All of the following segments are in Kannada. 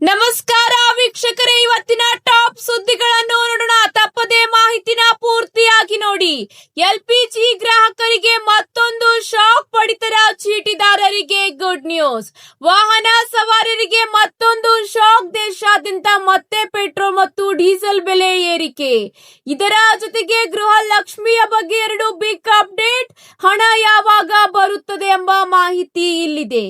ನಮಸ್ಕಾರ ವೀಕ್ಷಕರೇ, ಇವತ್ತಿನ ಟಾಪ್ ಸುದ್ದಿಗಳನ್ನು ನೋಡೋಣ. ತಪ್ಪದೆ ಮಾಹಿತಿನ ಪೂರ್ತಿಯಾಗಿ ನೋಡಿ. ಎಲ್ಪಿಜಿ ಗ್ರಾಹಕರಿಗೆ ಮತ್ತೊಂದು ಶಾಕ್. ಪಡಿತರ ಚೀಟಿದಾರರಿಗೆ ಗುಡ್ ನ್ಯೂಸ್. ವಾಹನ ಸವಾರರಿಗೆ ಮತ್ತೊಂದು ಶಾಕ್. ದೇಶಾದ್ಯಂತ ಮತ್ತೆ ಪೆಟ್ರೋಲ್ ಮತ್ತು ಡೀಸೆಲ್ ಬೆಲೆ ಏರಿಕೆ. ಇದರ ಜೊತೆಗೆ ಗೃಹಲಕ್ಷ್ಮಿಯ ಬಗ್ಗೆ 2 ಬಿಗ್ ಅಪ್ಡೇಟ್. ಹಣ ಯಾವಾಗ ಬರುತ್ತದೆ ಎಂಬ ಮಾಹಿತಿ ಇಲ್ಲಿದೆ.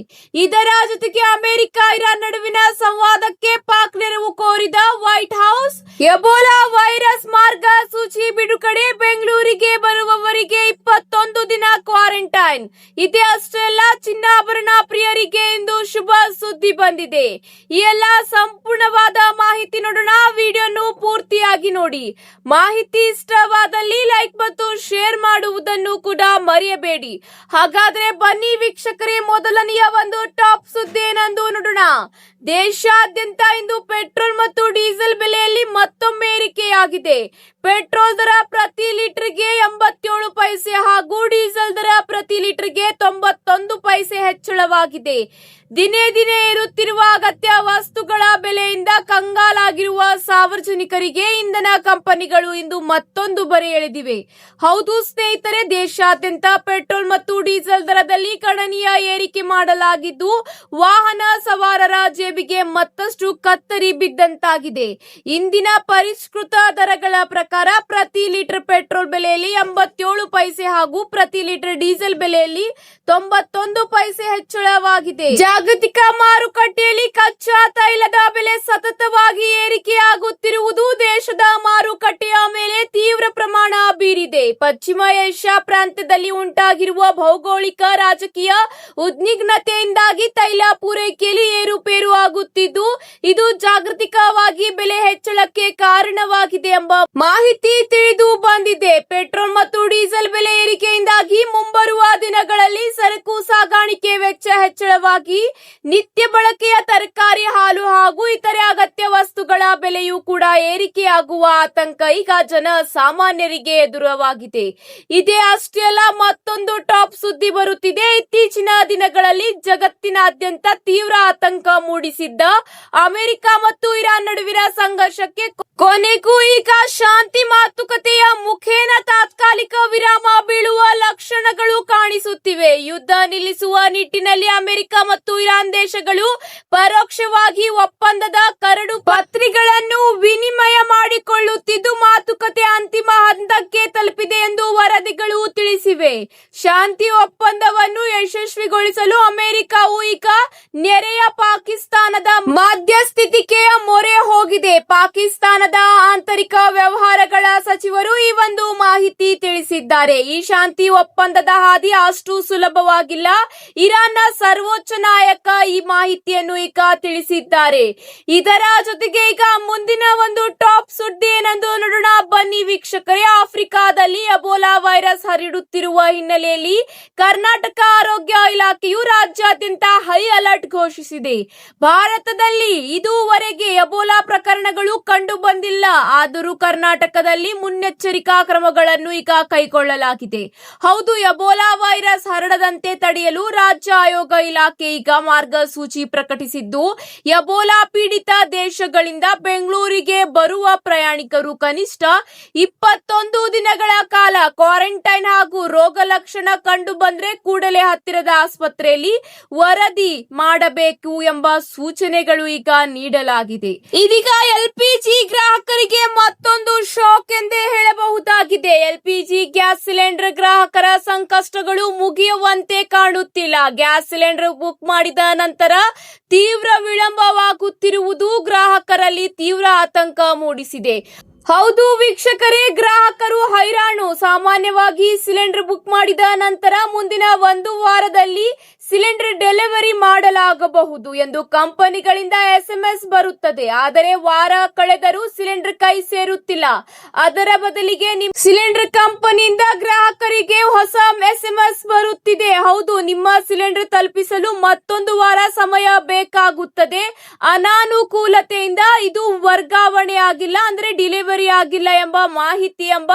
ಇದರ ಜೊತೆಗೆ ಅಮೆರಿಕ ಇರಾನ್ ನಡುವಿನ ಸಂವಾದಕ್ಕೆ ಪಾಕ್ ನೆರವು ಕೋರಿದ ವೈಟ್ ಹೌಸ್. ಎಬೋಲಾ ವೈರಸ್ ಮಾರ್ಗಸೂಚಿ ಬಿಡುಗಡೆ. ಬೆಂಗಳೂರಿಗೆ ಬರುವವರಿಗೆ 21 ದಿನ ಕ್ವಾರಂಟೈನ್. ಇದೇ ಅಷ್ಟೇ ಅಲ್ಲ, ಚಿನ್ನಾಭರಣ ಪ್ರಿಯರಿಗೆ ಇಂದು ಶುಭ ಸುದ್ದಿ ಬಂದಿದೆ. ಈ ಎಲ್ಲ ಸಂಪೂರ್ಣವಾದ ಮಾಹಿತಿ ನೋಡೋಣ. ವಿಡಿಯೋನು ಪೂರ್ತಿಯಾಗಿ ನೋಡಿ. ಮಾಹಿತಿ ಇಷ್ಟವಾದಲ್ಲಿ ಲೈಕ್ ಮತ್ತು ಶೇರ್ ಮಾಡುವುದನ್ನು ಕೂಡ ಮರೆಯಬೇಡಿ. ಹಾಗಾದ್ರೆ ಬನ್ನಿ ವೀಕ್ಷಕರೇ, ಮೊದಲನೆಯ ಒಂದು ಟಾಪ್ ಸುದ್ದಿ ಏನೆಂದು ನೋಡೋಣ. ದೇಶಾದ್ಯಂತ ಇಂದು ಪೆಟ್ರೋಲ್ ಮತ್ತು ಡೀಸೆಲ್ ಬೆಲೆಯಲ್ಲಿ ಮತ್ತೊಮ್ಮೆ ಏರಿಕೆಯಾಗಿದೆ. ಪೆಟ್ರೋಲ್ ದರ ಪ್ರತಿ ಲೀಟರ್ಗೆ 87 ಪೈಸೆ ಹಾಗೂ ಡೀಸೆಲ್ ದರ ಪ್ರತಿ ಲೀಟರ್ಗೆ 91 ಪೈಸೆ ಹೆಚ್ಚಳವಾಗಿದೆ. ದಿನೇ ದಿನೇ ಏರುತ್ತಿರುವ ಅಗತ್ಯ ವಸ್ತುಗಳ ಬೆಲೆಯಿಂದ ಕಂಗಾಲಾಗಿರುವ ಸಾರ್ವಜನಿಕರಿಗೆ ಇಂಧನ ಕಂಪನಿಗಳು ಇಂದು ಮತ್ತೊಂದು ಬರೆ ಎಳೆದಿವೆ. ಹೌದು ಸ್ನೇಹಿತರೆ, ದೇಶಾದ್ಯಂತ ಪೆಟ್ರೋಲ್ ಮತ್ತು ಡೀಸೆಲ್ ದರದಲ್ಲಿ ಗಣನೀಯ ಏರಿಕೆ ಮಾಡಲಾಗಿದ್ದು, ವಾಹನ ಸವಾರರ ಜೇಬಿಗೆ ಮತ್ತಷ್ಟು ಕತ್ತರಿ ಬಿದ್ದಂತಾಗಿದೆ. ಇಂದಿನ ಪರಿಷ್ಕೃತ ದರಗಳ ಪ್ರಕಾರ ಪ್ರತಿ ಲೀಟರ್ ಪೆಟ್ರೋಲ್ ಬೆಲೆಯಲ್ಲಿ 87 ಪೈಸೆ ಹಾಗೂ ಪ್ರತಿ ಲೀಟರ್ ಡೀಸೆಲ್ ಬೆಲೆಯಲ್ಲಿ 91 ಪೈಸೆ ಹೆಚ್ಚಳವಾಗಿದೆ. ಜಾಗತಿಕ ಮಾರುಕಟ್ಟೆಯಲ್ಲಿ ಕಚ್ಚಾ ತೈಲದ ಬೆಲೆ ಸತತವಾಗಿ ಏರಿಕೆಯಾಗುತ್ತಿರುವುದು ದೇಶದ ಮಾರುಕಟ್ಟೆಯ ಮೇಲೆ ತೀವ್ರ ಪ್ರಮಾಣ ಬೀರಿದೆ. ಪಶ್ಚಿಮ ಏಷ್ಯಾ ಪ್ರಾಂತ್ಯದಲ್ಲಿ ಉಂಟಾಗಿರುವ ಭೌಗೋಳಿಕ ರಾಜಕೀಯ ಉದ್ವಿಗ್ನತೆಯಿಂದಾಗಿ ತೈಲ ಪೂರೈಕೆಯಲ್ಲಿ ಏರುಪೇರು ಆಗುತ್ತಿದ್ದು, ಇದು ಜಾಗತಿಕವಾಗಿ ಬೆಲೆ ಹೆಚ್ಚಳಕ್ಕೆ ಕಾರಣವಾಗಿದೆ ಎಂಬ ಮಾಹಿತಿ ತಿಳಿದು ಬಂದಿದೆ. ಪೆಟ್ರೋಲ್ ಮತ್ತು ಡೀಸೆಲ್ ಬೆಲೆ ಏರಿಕೆಯಿಂದಾಗಿ ಮುಂಬರುವ ದಿನಗಳಲ್ಲಿ ಸರಕು ಸಾಗಾಣಿಕೆ ವೆಚ್ಚ ಹೆಚ್ಚಳವಾಗಿ ನಿತ್ಯ ಬಳಕೆಯ ತರಕಾರಿ, ಹಾಲು ಹಾಗೂ ಇತರೆ ಅಗತ್ಯ ವಸ್ತುಗಳ ಬೆಲೆಯೂ ಕೂಡ ಏರಿಕೆಯಾಗುವ ಆತಂಕ ಈಗ ಜನ ಸಾಮಾನ್ಯರಿಗೆ ಎದುರವಾಗಿದೆ. ಇದೇ ಅಷ್ಟೇ ಅಲ್ಲ, ಮತ್ತೊಂದು ಟಾಪ್ ಸುದ್ದಿ ಬರುತ್ತಿದೆ. ಇತ್ತೀಚಿನ ದಿನಗಳಲ್ಲಿ ಜಗತ್ತಿನಾದ್ಯಂತ ತೀವ್ರ ಆತಂಕ ಮೂಡಿಸಿದ್ದ ಅಮೆರಿಕ ಮತ್ತು ಇರಾನ್ ನಡುವಿನ ಸಂಘರ್ಷಕ್ಕೆ ಕೊನೆಗೂ ಈಗ ಶಾಂತಿ ಮಾತುಕತೆಯ ಮುಖೇನ ತಾತ್ಕಾಲಿಕ ವಿರಾಮ ಬೀಳುವ ಲಕ್ಷಣಗಳು ಕಾಣಿಸುತ್ತಿವೆ. ಯುದ್ಧ ನಿಲ್ಲಿಸುವ ನಿಟ್ಟಿನಲ್ಲಿ ಅಮೆರಿಕ ಮತ್ತು ಇರಾನ್ ದೇಶಗಳು ಪರೋಕ್ಷವಾಗಿ ಒಪ್ಪಂದದ ಕರಡು ಪತ್ರಿಕೆಗಳನ್ನು ವಿನಿಮಯ ಮಾಡಿಕೊಳ್ಳುತ್ತಿದ್ದು, ಮಾತುಕತೆ ಅಂತಿಮ ಹಂತಕ್ಕೆ ತಲುಪಿದೆ ಎಂದು ವರದಿಗಳು ತಿಳಿಸಿವೆ. ಶಾಂತಿ ಒಪ್ಪಂದವನ್ನು ಯಶಸ್ವಿಗೊಳಿಸಲು ಅಮೆರಿಕವು ಈಗ ನೆರೆಯ ಪಾಕಿಸ್ತಾನದ ಮಧ್ಯಸ್ಥಿಕೆಯ ಮೊರೆ ಹೋಗಿದೆ. ಪಾಕಿಸ್ತಾನದ ಆಂತರಿಕ ವ್ಯವಹಾರಗಳ ಸಚಿವರು ಈ ಒಂದು ಮಾಹಿತಿ ತಿಳಿಸಿದ್ದಾರೆ. ಈ ಶಾಂತಿ ಒಪ್ಪಂದದ ಹಾದಿ ಅಷ್ಟು ಸುಲಭವಾಗಿಲ್ಲ. ಇರಾನ್ನ ಸರ್ವೋಚ್ಚ ನಾಯಕ ಈ ಮಾಹಿತಿಯನ್ನು ಈಗ ತಿಳಿಸಿದ್ದಾರೆ. ಇದರ ಜೊತೆಗೆ ಈಗ ಮುಂದಿನ ಒಂದು ಟಾಪ್ ಸುದ್ದಿ ಏನೆಂದು ನೋಡೋಣ. ಬನ್ನಿ ವೀಕ್ಷಕರೇ, ಆಫ್ರಿಕಾದಲ್ಲಿ ಎಬೋಲಾ ವೈರಸ್ ಹರಡುತ್ತಿರುವ ಹಿನ್ನೆಲೆಯಲ್ಲಿ ಕರ್ನಾಟಕ ಆರೋಗ್ಯ ಇಲಾಖೆಯು ರಾಜ್ಯಾದ್ಯಂತ ಹೈ ಅಲರ್ಟ್ ಘೋಷಿಸಿದೆ. ಭಾರತದಲ್ಲಿ ಇದುವರೆಗೆ ಎಬೋಲಾ ಪ್ರಕರಣಗಳು ಕಂಡು ಬಂದಿಲ್ಲ. ಆದರೂ ಕರ್ನಾಟಕದಲ್ಲಿ ಮುನ್ನೆಚ್ಚರಿಕಾ ಕ್ರಮಗಳನ್ನು ಈಗ ಕೈಗೊಳ್ಳಲಾಗಿದೆ. ಹೌದು, ಎಬೋಲಾ ವೈರಸ್ ಹರಡದಂತೆ ತಡೆಯಲು ರಾಜ್ಯ ಆರೋಗ್ಯ ಇಲಾಖೆ ಈಗ ಮಾರ್ಗಸೂಚಿ ಪ್ರಕಟಿಸಿದ್ದು, ಎಬೋಲಾ ಪೀಡಿತ ದೇಶಗಳಿಂದ ಬೆಂಗಳೂರಿಗೆ ಬರುವ ಪ್ರಯಾಣಿಕರು ಕನಿಷ್ಠ 21 ದಿನಗಳ ಕಾಲ ಕ್ವಾರಂಟೈನ್ ಹಾಗೂ ರೋಗ ಲಕ್ಷಣ ಕಂಡು ಬಂದ್ರೆ ಕೂಡಲೇ ಹತ್ತಿರದ ಆಸ್ಪತ್ರೆಯಲ್ಲಿ ವರದಿ ಮಾಡಬೇಕು ಎಂಬ ಸೂಚನೆಗಳು ಈಗ ನೀಡಲಾಗಿದೆ. ಇದೀಗ ಎಲ್ಪಿಜಿ ಗ್ರಾಹಕರಿಗೆ ಮತ್ತೊಂದು ಶಾಕ್ ಎಂದೇ ಹೇಳಬಹುದಾಗಿದೆ. ಎಲ್ಪಿಜಿ ಗ್ಯಾಸ್ ಸಿಲಿಂಡರ್ ಗ್ರಾಹಕರ ಸಂಕಷ್ಟಗಳು ಮುಗಿಯುವಂತೆ ಕಾಣುತ್ತಿಲ್ಲ. ಗ್ಯಾಸ್ ಸಿಲಿಂಡರ್ ಬುಕ್ ಮಾಡಿದ ನಂತರ ತೀವ್ರ ವಿಳಂಬವಾಗುತ್ತಿರುವುದು ಗ್ರಾಹಕರಲ್ಲಿ ತೀವ್ರ ಆತಂಕ ಮೂಡಿಸಿದೆ. ಹೌದು ವೀಕ್ಷಕರೇ, ಗ್ರಾಹಕರು ಹೈರಾಣು. ಸಾಮಾನ್ಯವಾಗಿ ಸಿಲಿಂಡರ್ ಬುಕ್ ಮಾಡಿದ ನಂತರ ಮುಂದಿನ 1 ವಾರದಲ್ಲಿ ಸಿಲಿಂಡರ್ ಡೆಲಿವರಿ ಮಾಡಲಾಗಬಹುದು ಎಂದು ಕಂಪನಿಗಳಿಂದ SMS ಬರುತ್ತದೆ. ಆದರೆ ವಾರ ಕಳೆದರೂ ಸಿಲಿಂಡರ್ ಕೈ ಸೇರುತ್ತಿಲ್ಲ. ಅದರ ಬದಲಿಗೆ ಸಿಲಿಂಡರ್ ಕಂಪನಿಯಿಂದ ಗ್ರಾಹಕರಿಗೆ ಹೊಸ SMS ಬರುತ್ತಿದೆ. ಹೌದು, ನಿಮ್ಮ ಸಿಲಿಂಡರ್ ತಲುಪಿಸಲು ಮತ್ತೊಂದು ವಾರ ಸಮಯ ಬೇಕಾಗುತ್ತದೆ. ಅನಾನುಕೂಲತೆಯಿಂದ ಇದು ವರ್ಗಾವಣೆ ಆಗಿಲ್ಲ, ಅಂದ್ರೆ ಡೆಲಿವರಿ ಆಗಿಲ್ಲ ಎಂಬ ಮಾಹಿತಿ ಎಂಬ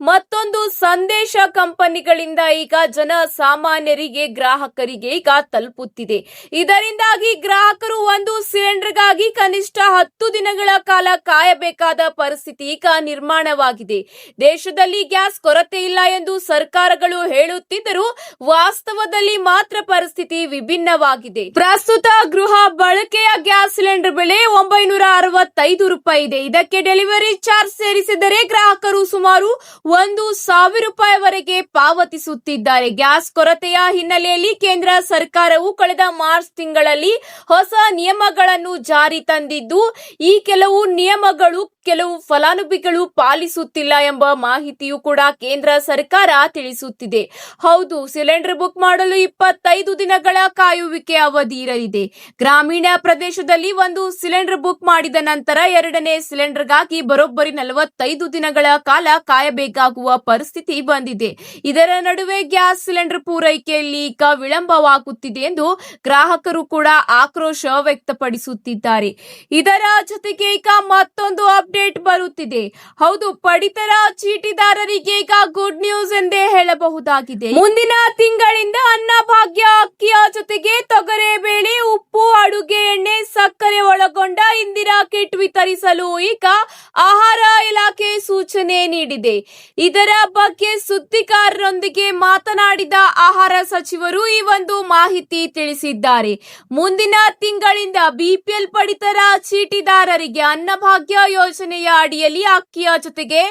ಮತ್ತೊಂದು ಸಂದೇಶ ಕಂಪನಿಗಳಿಂದ ಈಗ ಜನ ಸಾಮಾನ್ಯರಿಗೆ ಗ್ರಾಹಕರಿಗೆ ಈಗ ತಲುಪುತ್ತಿದೆ. ಇದರಿಂದಾಗಿ ಗ್ರಾಹಕರು ಒಂದು ಸಿಲಿಂಡರ್ಗಾಗಿ ಕನಿಷ್ಠ 10 ದಿನಗಳ ಕಾಲ ಕಾಯಬೇಕಾದ ಪರಿಸ್ಥಿತಿ ಈಗ ನಿರ್ಮಾಣವಾಗಿದೆ. ದೇಶದಲ್ಲಿ ಗ್ಯಾಸ್ ಕೊರತೆ ಇಲ್ಲ ಎಂದು ಸರ್ಕಾರಗಳು ಹೇಳುತ್ತಿದ್ದರೂ ವಾಸ್ತವದಲ್ಲಿ ಮಾತ್ರ ಪರಿಸ್ಥಿತಿ ವಿಭಿನ್ನವಾಗಿದೆ. ಪ್ರಸ್ತುತ ಗೃಹ ಬಳಕೆಯ ಗ್ಯಾಸ್ ಸಿಲಿಂಡರ್ ಬೆಲೆ 965 ರೂಪಾಯಿ ಇದೆ. ಇದಕ್ಕೆ ಡೆಲಿವರಿ ಚಾರ್ಜ್ ಸೇರಿಸಿದರೆ ಗ್ರಾಹಕರು ಸುಮಾರು 1,000 ರೂಪಾಯಿವರೆಗೆ ಪಾವತಿಸುತ್ತಿದ್ದಾರೆ. ಗ್ಯಾಸ್ ಕೊರತೆಯ ಹಿನ್ನೆಲೆಯಲ್ಲಿ ಕೇಂದ್ರ ಸರ್ಕಾರವು ಕಳೆದ ಮಾರ್ಚ್ ತಿಂಗಳಲ್ಲಿ ಹೊಸ ನಿಯಮಗಳನ್ನು ಜಾರಿ ತಂದಿದ್ದು, ಈ ಕೆಲವು ನಿಯಮಗಳು ಕೆಲವು ಫಲಾನುಭವಿಗಳು ಪಾಲಿಸುತ್ತಿಲ್ಲ ಎಂಬ ಮಾಹಿತಿಯು ಕೂಡ ಕೇಂದ್ರ ಸರ್ಕಾರ ತಿಳಿಸುತ್ತಿದೆ. ಹೌದು, ಸಿಲಿಂಡರ್ ಬುಕ್ ಮಾಡಲು 25 ದಿನಗಳ ಕಾಯುವಿಕೆ ಅವಧಿ ಇರಲಿದೆ. ಗ್ರಾಮೀಣ ಪ್ರದೇಶದಲ್ಲಿ ಒಂದು ಸಿಲಿಂಡರ್ ಬುಕ್ ಮಾಡಿದ ನಂತರ ಎರಡನೇ ಸಿಲಿಂಡರ್ಗಾಗಿ ಬರೋಬ್ಬರಿ 45 ದಿನಗಳ ಕಾಲ ಕಾಯಬೇಕಾಗುವ ಪರಿಸ್ಥಿತಿ ಬಂದಿದೆ. ಇದರ ನಡುವೆ ಗ್ಯಾಸ್ ಸಿಲಿಂಡರ್ ಪೂರೈಕೆಯಲ್ಲಿ ಈಗ ವಿಳಂಬವಾಗುತ್ತಿದೆ ಎಂದು ಗ್ರಾಹಕರು ಕೂಡ ಆಕ್ರೋಶ ವ್ಯಕ್ತಪಡಿಸುತ್ತಿದ್ದಾರೆ. ಇದರ ಜೊತೆಗೆ ಈಗ ಮತ್ತೊಂದು ಅಪ್ಡೇಟ್ ಬರುತ್ತಿದೆ. ಹೌದು, ಪಡಿತರ ಚೀಟಿದಾರರಿಗೆ ಈಗ ಗುಡ್ ನ್ಯೂಸ್ ಎಂದೇ ಹೇಳಬಹುದಾಗಿದೆ. ಮುಂದಿನ ತಿಂಗಳಿಂದ ಅನ್ನಭಾಗ್ಯ ಅಕ್ಕಿಯ ಜೊತೆಗೆ ತೊಗರೆಬೇಳೆ, ಉಪ್ಪು, ಅಡುಗೆ ಎಣ್ಣೆ, ಸಕ್ಕರೆ ಒಳಗೊಂಡ ಇಂದಿರಾ ಕಿಟ್ ವಿತರಿಸಲು ಈಗ ಆಹಾರ ಇಲಾಖೆ ಸೂಚನೆ ನೀಡಿದೆ. ಇದರ ಬಗ್ಗೆ ಸುದ್ದಿಗಾರರೊಂದಿಗೆ ಮಾತನಾಡಿದ ಆಹಾರ ಸಚಿವರು ಈ ಒಂದು ಮಾಹಿತಿ ತಿಳಿಸಿದ್ದಾರೆ. ಮುಂದಿನ ತಿಂಗಳಿಂದ ಬಿಪಿಎಲ್ ಪಡಿತರ ಚೀಟಿದಾರರಿಗೆ ಅನ್ನಭಾಗ್ಯ ಯೋಜನೆಯ ಅಡಿಯಲ್ಲಿ ಅಕ್ಕಿಯ ಜೊತೆಗೆ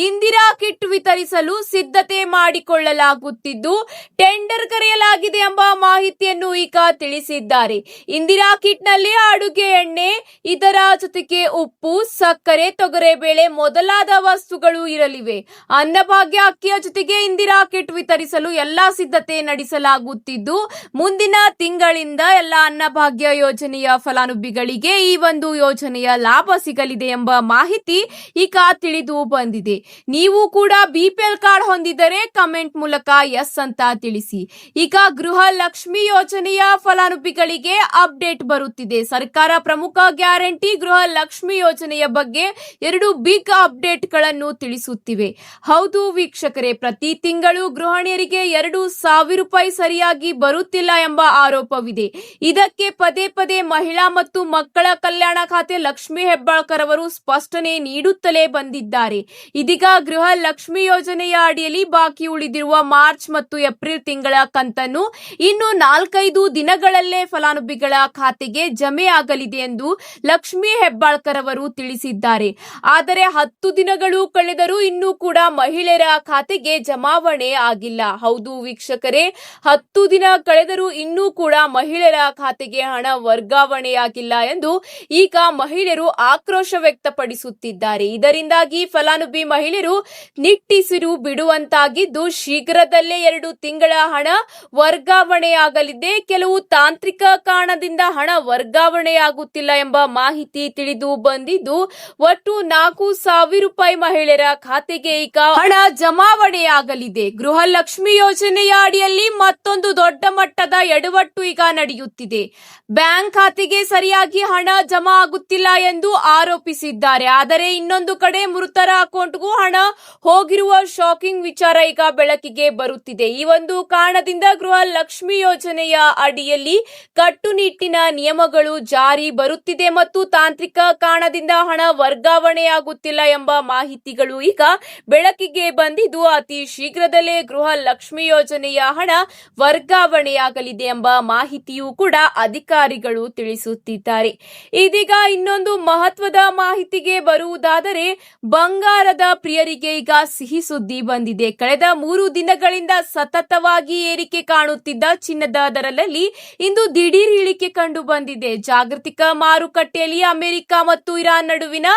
ಇಂದಿರಾ ಕಿಟ್ ವಿತರಿಸಲು ಸಿದ್ಧತೆ ಮಾಡಿಕೊಳ್ಳಲಾಗುತ್ತಿದ್ದು, ಟೆಂಡರ್ ಕರೆಯಲಾಗಿದೆ ಎಂಬ ಮಾಹಿತಿಯನ್ನು ಈಗ ತಿಳಿಸಿದ್ದಾರೆ. ಇಂದಿರಾ ಕಿಟ್ ನಲ್ಲಿ ಅಡುಗೆ ಎಣ್ಣೆ, ಇದರ ಜೊತೆಗೆ ಉಪ್ಪು, ಸಕ್ಕರೆ, ತೊಗರೆಬೇಳೆ ಮೊದಲಾದ ವಸ್ತುಗಳು ಇರಲಿವೆ. ಅನ್ನಭಾಗ್ಯ ಅಕ್ಕಿಯ ಜೊತೆಗೆ ಇಂದಿರಾ ಕಿಟ್ ವಿತರಿಸಲು ಎಲ್ಲಾ ಸಿದ್ಧತೆ ನಡೆಸಲಾಗುತ್ತಿದ್ದು, ಮುಂದಿನ ತಿಂಗಳಿಂದ ಎಲ್ಲ ಅನ್ನಭಾಗ್ಯ ಯೋಜನೆಯ ಫಲಾನುಭವಿಗಳಿಗೆ ಈ ಒಂದು ಯೋಜನೆಯ ಲಾಭ ಸಿಗಲಿದೆ ಎಂಬ ಮಾಹಿತಿ ಈಗ ತಿಳಿದು ಬಂದಿದೆ. ನೀವು ಕೂಡ ಬಿಪಿಎಲ್ ಕಾರ್ಡ್ ಹೊಂದಿದ್ದರೆ ಕಮೆಂಟ್ ಮೂಲಕ ಎಸ್ ಅಂತ ತಿಳಿಸಿ. ಈಗ ಗೃಹ ಲಕ್ಷ್ಮಿ ಯೋಜನೆಯ ಫಲಾನುಭವಿಗಳಿಗೆ ಅಪ್ಡೇಟ್ ಬರುತ್ತಿದೆ. ಸರ್ಕಾರ ಪ್ರಮುಖ ಗ್ಯಾರಂಟಿ ಗೃಹ ಲಕ್ಷ್ಮಿ ಯೋಜನೆಯ ಬಗ್ಗೆ 2 ಬಿಗ್ ಅಪ್ಡೇಟ್ ಗಳನ್ನು ತಿಳಿಸುತ್ತಿವೆ. ಹೌದು ವೀಕ್ಷಕರೇ, ಪ್ರತಿ ತಿಂಗಳು ಗೃಹಿಣಿಯರಿಗೆ 2,000 ರೂಪಾಯಿ ಸರಿಯಾಗಿ ಬರುತ್ತಿಲ್ಲ ಎಂಬ ಆರೋಪವಿದೆ. ಇದಕ್ಕೆ ಪದೇ ಪದೇ ಮಹಿಳಾ ಮತ್ತು ಮಕ್ಕಳ ಕಲ್ಯಾಣ ಖಾತೆ ಲಕ್ಷ್ಮಿ ಹೆಬ್ಬಾಳ್ಕರ್ ಅವರು ಸ್ಪಷ್ಟನೆ ನೀಡುತ್ತಲೇ ಬಂದಿದ್ದಾರೆ. ಇದೀಗ ಗೃಹ ಲಕ್ಷ್ಮಿ ಯೋಜನೆಯ ಅಡಿಯಲ್ಲಿ ಬಾಕಿ ಉಳಿದಿರುವ ಮಾರ್ಚ್ ಮತ್ತು ಏಪ್ರಿಲ್ ತಿಂಗಳ ಕಂತನ್ನು ಇನ್ನು 4-5 ದಿನಗಳಲ್ಲೇ ಫಲಾನುಭವಿಗಳ ಖಾತೆಗೆ ಜಮೆ ಆಗಲಿದೆ ಎಂದು ಲಕ್ಷ್ಮಿ ಹೆಬ್ಬಾಳ್ಕರ್ ಅವರು ತಿಳಿಸಿದ್ದಾರೆ. ಆದರೆ 10 ದಿನಗಳು ಕಳೆದರೂ ಇನ್ನೂ ಕೂಡ ಮಹಿಳೆಯರ ಖಾತೆಗೆ ಜಮಾವಣೆ ಆಗಿಲ್ಲ. ಹೌದು ವೀಕ್ಷಕರೇ, 10 ದಿನ ಕಳೆದರೂ ಇನ್ನೂ ಕೂಡ ಮಹಿಳೆಯರ ಖಾತೆಗೆ ಹಣ ವರ್ಗಾವಣೆಯಾಗಿಲ್ಲ ಎಂದು ಈಗ ಮಹಿಳೆಯರು ಆಕ್ರೋಶ ವ್ಯಕ್ತಪಡಿಸುತ್ತಿದ್ದಾರೆ. ಇದರಿಂದಾಗಿ ಫಲಾನುಭವಿ ಮಹಿಳೆಯರು ನಿಟ್ಟುಸಿರು ಬಿಡುವಂತಾಗಿದ್ದು, ಶೀಘ್ರದಲ್ಲೇ 2 ತಿಂಗಳ ಹಣ ವರ್ಗಾವಣೆಯಾಗಲಿದೆ. ಕೆಲವು ತಾಂತ್ರಿಕ ಕಾರಣದಿಂದ ಹಣ ವರ್ಗಾವಣೆಯಾಗುತ್ತಿಲ್ಲ ಎಂಬ ಮಾಹಿತಿ ತಿಳಿದು ಬಂದಿದ್ದು, ಒಟ್ಟು 4,000 ರೂಪಾಯಿ ಮಹಿಳೆಯರ ಖಾತೆಗೆ ಈಗ ಹಣ ಜಮಾವಣೆಯಾಗಲಿದೆ. ಗೃಹ ಲಕ್ಷ್ಮಿ ಯೋಜನೆಯ ಅಡಿಯಲ್ಲಿ ಮತ್ತೊಂದು ದೊಡ್ಡ ಮಟ್ಟದ ಎಡವಟ್ಟು ಈಗ ನಡೆಯುತ್ತಿದೆ. ಬ್ಯಾಂಕ್ ಖಾತೆಗೆ ಸರಿಯಾಗಿ ಹಣ ಜಮಾ ಆಗುತ್ತಿಲ್ಲ ಎಂದು ಆರೋಪಿಸಿದ್ದಾರೆ. ಆದರೆ ಇನ್ನೊಂದು ಕಡೆ ಮೃತರ ಅಕೌಂಟ್ಗೂ ಹಣ ಹೋಗಿರುವ ಶಾಕಿಂಗ್ ವಿಚಾರ ಈಗ ಬೆಳಕಿಗೆ ಬರುತ್ತಿದೆ. ಈ ಒಂದು ಕಾರಣದಿಂದ ಗೃಹ ಲಕ್ಷ್ಮಿ ಯೋಜನೆಯ ಅಡಿಯಲ್ಲಿ ಕಟ್ಟುನಿಟ್ಟಿನ ನಿಯಮಗಳು ಜಾರಿ ಬರುತ್ತಿದೆ ಮತ್ತು ತಾಂತ್ರಿಕ ಕಾರಣದಿಂದ ಹಣ ವರ್ಗಾವಣೆಯಾಗುತ್ತಿಲ್ಲ ಎಂಬ ಮಾಹಿತಿಗಳು ಈಗ ಬೆಳಕಿಗೆ ಬಂದಿದ್ದು, ಅತಿ ಶೀಘ್ರದಲ್ಲೇ ಗೃಹ ಲಕ್ಷ್ಮಿ ಯೋಜನೆಯ ಹಣ ವರ್ಗಾವಣೆಯಾಗಲಿದೆ ಎಂಬ ಮಾಹಿತಿಯೂ ಕೂಡ ಅಧಿಕಾರಿಗಳು ತಿಳಿಸುತ್ತಿದ್ದಾರೆ. ಇದೀಗ ಇನ್ನೊಂದು ಮಹತ್ವದ ಮಾಹಿತಿಗೆ ಬರುವುದಾದರೆ, ಬಂಗಾರದ ಪ್ರಿಯರಿಗೆ ಈಗ ಸಿಹಿ ಸುದ್ದಿ ಬಂದಿದೆ. ಕಳೆದ 3 ದಿನಗಳಿಂದ ಸತತವಾಗಿ ಏರಿಕೆ ಕಾಣುತ್ತಿದ್ದ ಚಿನ್ನದ ದರದಲ್ಲಿ ಇಂದು ದಿಢೀರ್ ಇಳಿಕೆ ಕಂಡು ಬಂದಿದೆ. ಜಾಗತಿಕ ಮಾರುಕಟ್ಟೆಯಲ್ಲಿ ಅಮೆರಿಕ ಮತ್ತು ಇರಾನ್ ನಡುವಿನ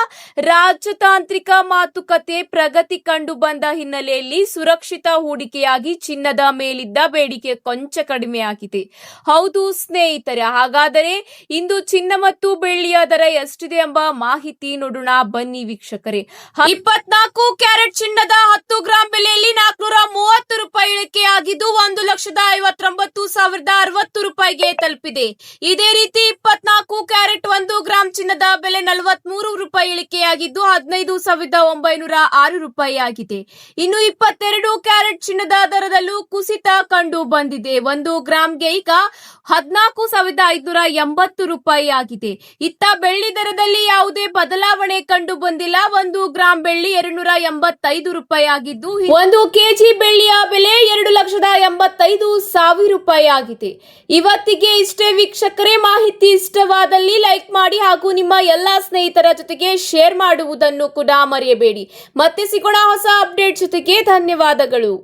ರಾಜತಾಂತ್ರಿಕ ಮಾತುಕತೆ ಪ್ರಗತಿ ಕಂಡು ಬಂದ ಹಿನ್ನೆಲೆಯಲ್ಲಿ ಸುರಕ್ಷಿತ ಹೂಡಿಕೆಯಾಗಿ ಚಿನ್ನದ ಮೇಲಿದ್ದ ಬೇಡಿಕೆ ಕೊಂಚ ಕಡಿಮೆಯಾಗಿದೆ. ಹೌದು ಸ್ನೇಹಿತರೆ, ಹಾಗಾದರೆ ಇಂದು ಚಿನ್ನ ಮತ್ತು ಬೆಳ್ಳಿಯ ದರ ಎಷ್ಟಿದೆ ಎಂಬ ಮಾಹಿತಿ ನೋಡೋಣ ಬನ್ನಿ ವೀಕ್ಷಕರೇ. 24 ಕ್ಯಾರೆಟ್ ಚಿನ್ನದ 10 ಗ್ರಾಂ ಬೆಲೆಯಲ್ಲಿ 430 ರೂಪಾಯಿ ಇಳಿಕೆಯಾಗಿದ್ದು 1,59,60,60 ರೂಪಾಯಿಗೆ ತಲುಪಿದೆ. ಇದೇ ರೀತಿ 24 ಕ್ಯಾರೆಟ್ 1 ಗ್ರಾಂ ಚಿನ್ನದ ಬೆಲೆ 43 ರೂಪಾಯಿ ಇಳಿಕೆಯಾಗಿದ್ದು 15,906 ರೂಪಾಯಿ ಆಗಿದೆ. ಇನ್ನು 22 ಕ್ಯಾರೆಟ್ ಚಿನ್ನದ ದರದಲ್ಲೂ ಕುಸಿತ ಕಂಡು ಬಂದಿದೆ. 1 ಗ್ರಾಂಗೆ ಈಗ 14,580 ರೂಪಾಯಿ ಆಗಿದೆ. ಇತ್ತ ಬೆಳ್ಳಿ ದರದಲ್ಲಿ ಯಾವುದೇ ಬದಲಾವಣೆ ಕಂಡು ಬಂದಿಲ್ಲ. 1 ಗ್ರಾಂ ಬೆಳ್ಳಿ 285 ರೂಪಾಯಿ ಆಗಿದ್ದು 1 ಕೆಜಿ ಬೆಳ್ಳಿಯ ಬೆಲೆ 2,85,000 ರೂಪಾಯಿ ಆಗಿದೆ. ಇವತ್ತಿಗೆ ಇಷ್ಟೇ ವೀಕ್ಷಕರೇ. ಮಾಹಿತಿ ಇಷ್ಟವಾದಲ್ಲಿ ಲೈಕ್ ಮಾಡಿ ಹಾಗೂ ನಿಮ್ಮ ಎಲ್ಲಾ ಸ್ನೇಹಿತರ ಜೊತೆಗೆ ಶೇರ್ ಮಾಡುವುದನ್ನು ಕೂಡ ಮರೆಯಬೇಡಿ. ಮತ್ತೆ ಸಿಗೋಣ ಹೊಸ ಅಪ್ಡೇಟ್ ಜೊತೆಗೆ. ಧನ್ಯವಾದಗಳು.